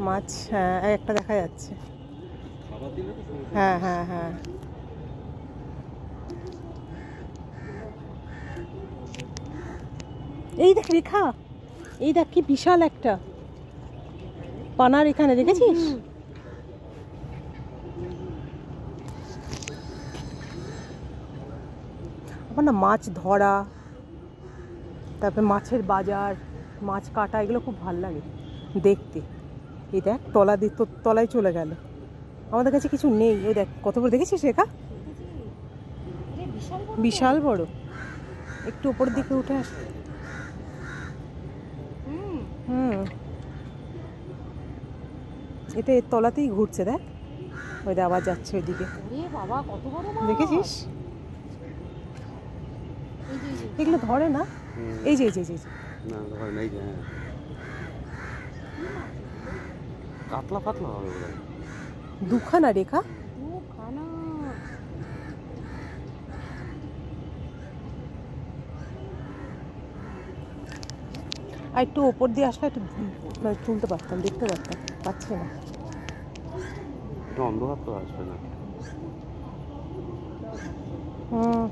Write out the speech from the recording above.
মাছ, হ্যাঁ একটা দেখা যাচ্ছে। হ্যাঁ হ্যাঁ হ্যাঁ, এই দেখ রেখা, এই দেখ কি বিশাল একটা পানার এখানে, দেখেছিস? আমার না মাছ ধরা, তারপরে মাছের বাজার, মাছ কাটা, এগুলো খুব ভালো লাগে দেখতে। এই দেখ তলা দিয়ে তোর তলায় চলে গেল, আমাদের কাছে কিছু নেই। ওই দেখ কত বড়, দেখেছিস রেখা? বিশাল বড়। একটু উপরের দিকে উঠে আস। হুম, এটা এর তলাতেই ঘুরছে, দেখ ওই দেখ আবার যাচ্ছে ওইদিকে। দেখেছিস? এগুলো ধরে না, এই যে এই যে এই যে না ধরে নাই, হ্যাঁ কাতলা পাতলা হবে বোধহয়। দুখানা রেখা। আর একটু ওপর দিয়ে আসলে একটু তুলতে পারতাম, দেখতে পারতাম, পাচ্ছি না। অন্ধকার তো আসবে না। হুম।